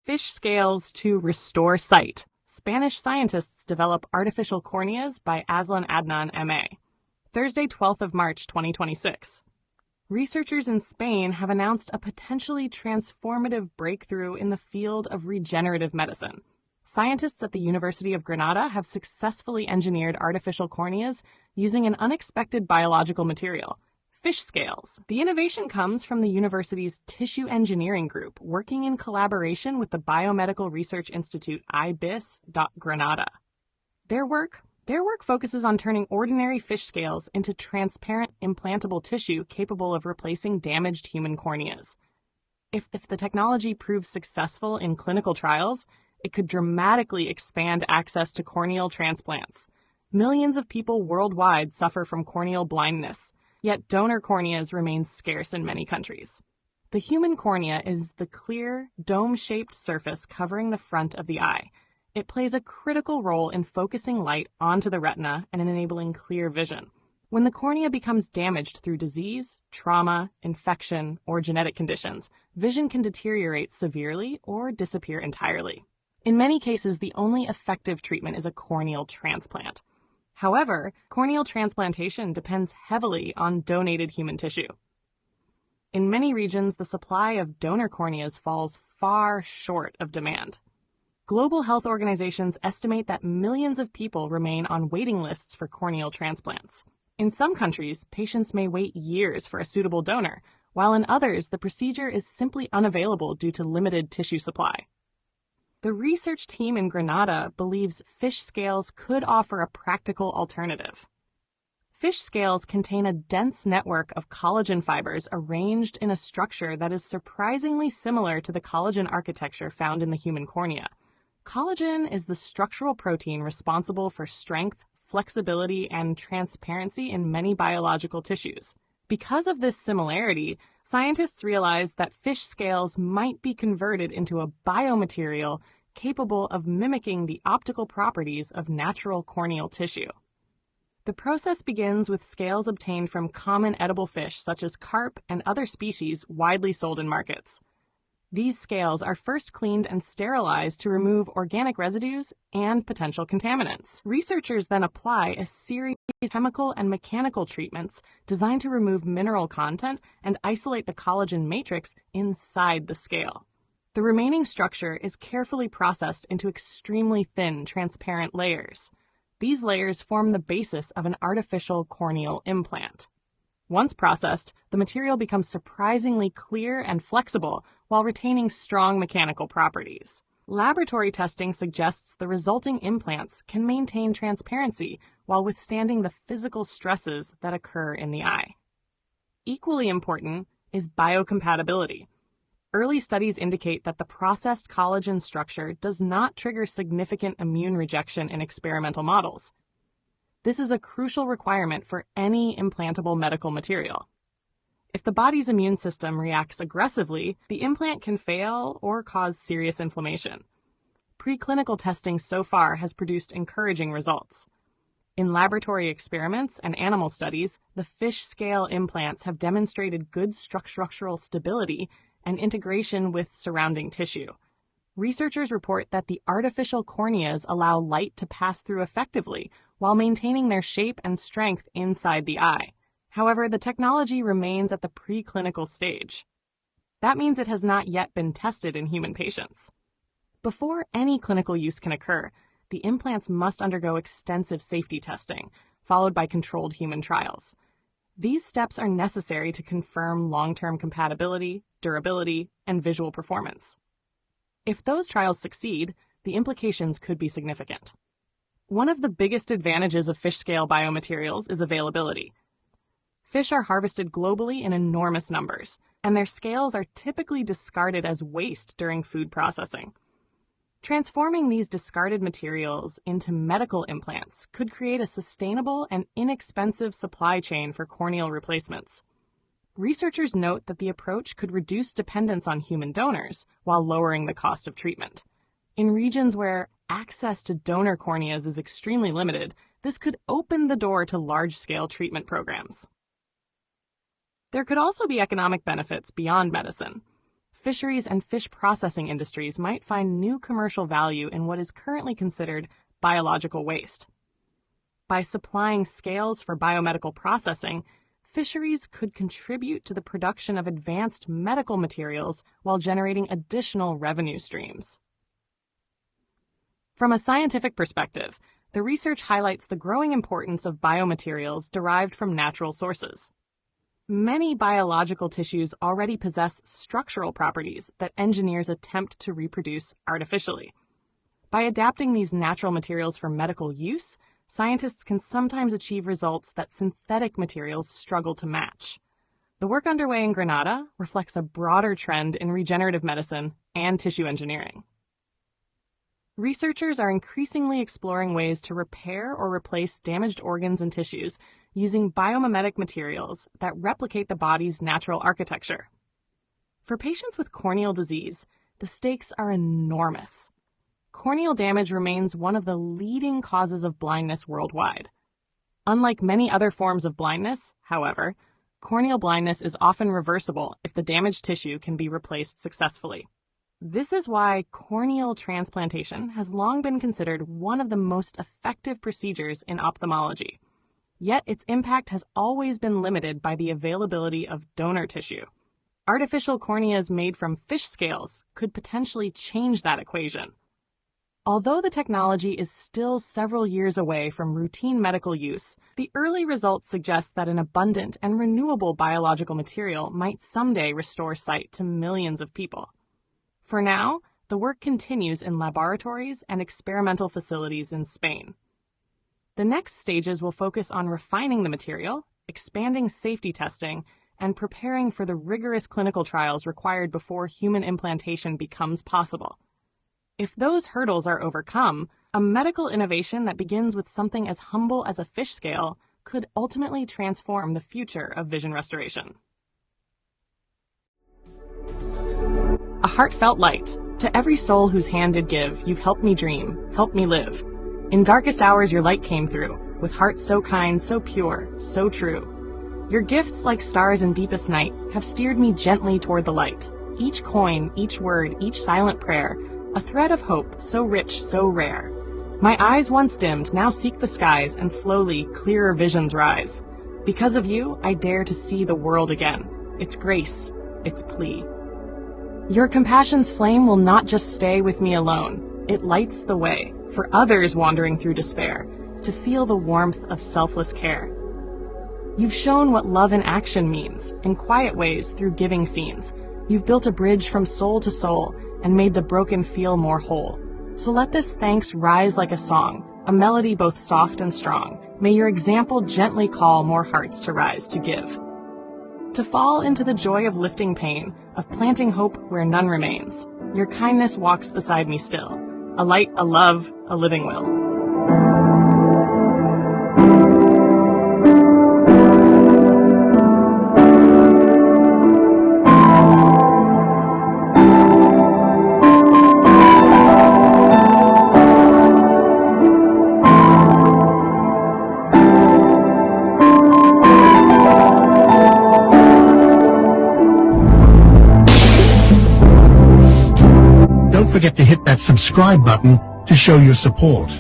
Fish scales to restore sight. Spanish scientists develop artificial corneas by AZLAN ADNAN, MA. Thursday, 12th of March, 2026. Researchers in Spain have announced a potentially transformative breakthrough in the field of regenerative medicine. Scientists at the University of Granada have successfully engineered artificial corneas using an unexpected biological material, fish scales. The innovation comes from the university's tissue engineering group, working in collaboration with the Biomedical Research Institute ibs.GRANADA. Their work focuses on turning ordinary fish scales into transparent, implantable tissue capable of replacing damaged human corneas. If the technology proves successful in clinical trials, it could dramatically expand access to corneal transplants. Millions of people worldwide suffer from corneal blindness, yet donor corneas remain scarce in many countries. The human cornea is the clear, dome-shaped surface covering the front of the eye. It plays a critical role in focusing light onto the retina and in enabling clear vision. When the cornea becomes damaged through disease, trauma, infection, or genetic conditions, vision can deteriorate severely or disappear entirely. In many cases, the only effective treatment is a corneal transplant. However, corneal transplantation depends heavily on donated human tissue. In many regions, the supply of donor corneas falls far short of demand. Global health organizations estimate that millions of people remain on waiting lists for corneal transplants. In some countries, patients may wait years for a suitable donor, while in others, the procedure is simply unavailable due to limited tissue supply. The research team in Granada believes fish scales could offer a practical alternative. Fish scales contain a dense network of collagen fibers arranged in a structure that is surprisingly similar to the collagen architecture found in the human cornea. Collagen is the structural protein responsible for strength, flexibility, and transparency in many biological tissues. Because of this similarity, scientists realized that fish scales might be converted into a biomaterial capable of mimicking the optical properties of natural corneal tissue. The process begins with scales obtained from common edible fish such as carp and other species widely sold in markets. These scales are first cleaned and sterilized to remove organic residues and potential contaminants. Researchers then apply a series of chemical and mechanical treatments designed to remove mineral content and isolate the collagen matrix inside the scale. The remaining structure is carefully processed into extremely thin, transparent layers. These layers form the basis of an artificial corneal implant. Once processed, the material becomes surprisingly clear and flexible while retaining strong mechanical properties. Laboratory testing suggests the resulting implants can maintain transparency while withstanding the physical stresses that occur in the eye. Equally important is biocompatibility. Early studies indicate that the processed collagen structure does not trigger significant immune rejection in experimental models. This is a crucial requirement for any implantable medical material. If the body's immune system reacts aggressively, the implant can fail or cause serious inflammation. Preclinical testing so far has produced encouraging results. In laboratory experiments and animal studies, the fish scale implants have demonstrated good structural stability and integration with surrounding tissue. Researchers report that the artificial corneas allow light to pass through effectively while maintaining their shape and strength inside the eye. However, the technology remains at the preclinical stage. That means it has not yet been tested in human patients. Before any clinical use can occur, the implants must undergo extensive safety testing, followed by controlled human trials. These steps are necessary to confirm long-term compatibility, durability, and visual performance. If those trials succeed, the implications could be significant. One of the biggest advantages of fish scale biomaterials is availability. Fish are harvested globally in enormous numbers, and their scales are typically discarded as waste during food processing. Transforming these discarded materials into medical implants could create a sustainable and inexpensive supply chain for corneal replacements. Researchers note that the approach could reduce dependence on human donors while lowering the cost of treatment. In regions where access to donor corneas is extremely limited, this could open the door to large-scale treatment programs. There could also be economic benefits beyond medicine. fisheries and fish processing industries might find new commercial value in what is currently considered biological waste. By supplying scales for biomedical processing, fisheries could contribute to the production of advanced medical materials while generating additional revenue streams. From a scientific perspective, the research highlights the growing importance of biomaterials derived from natural sources. Many biological tissues already possess structural properties that engineers attempt to reproduce artificially. By adapting these natural materials for medical use, scientists can sometimes achieve results that synthetic materials struggle to match. The work underway in Granada reflects a broader trend in regenerative medicine and tissue engineering. Researchers are increasingly exploring ways to repair or replace damaged organs and tissues using biomimetic materials that replicate the body's natural architecture. For patients with corneal disease, the stakes are enormous. Corneal damage remains one of the leading causes of blindness worldwide. Unlike many other forms of blindness, however, corneal blindness is often reversible if the damaged tissue can be replaced successfully. This is why corneal transplantation has long been considered one of the most effective procedures in ophthalmology. Yet its impact has always been limited by the availability of donor tissue. Artificial corneas made from fish scales could potentially change that equation. Although the technology is still several years away from routine medical use, the early results suggest that an abundant and renewable biological material might someday restore sight to millions of people. For now, the work continues in laboratories and experimental facilities in Spain. The next stages will focus on refining the material, expanding safety testing, and preparing for the rigorous clinical trials required before human implantation becomes possible. If those hurdles are overcome, a medical innovation that begins with something as humble as a fish scale could ultimately transform the future of vision restoration. A heartfelt light. To every soul whose hand did give, you've helped me dream, helped me live. In darkest hours your light came through, with hearts so kind, so pure, so true. Your gifts, like stars in deepest night, have steered me gently toward the light. Each coin, each word, each silent prayer, a thread of hope, so rich, so rare. My eyes once dimmed, now seek the skies, and slowly, clearer visions rise. Because of you, I dare to see the world again. Its grace, its plea. Your compassion's flame will not just stay with me alone. It lights the way for others wandering through despair to feel the warmth of selfless care. You've shown what love in action means, in quiet ways through giving scenes. You've built a bridge from soul to soul and made the broken feel more whole. So let this thanks rise like a song, a melody both soft and strong. May your example gently call more hearts to rise to give. To fall into the joy of lifting pain, of planting hope where none remains. Your kindness walks beside me still, a light, a love, a living will. Don't forget to hit that subscribe button to show your support.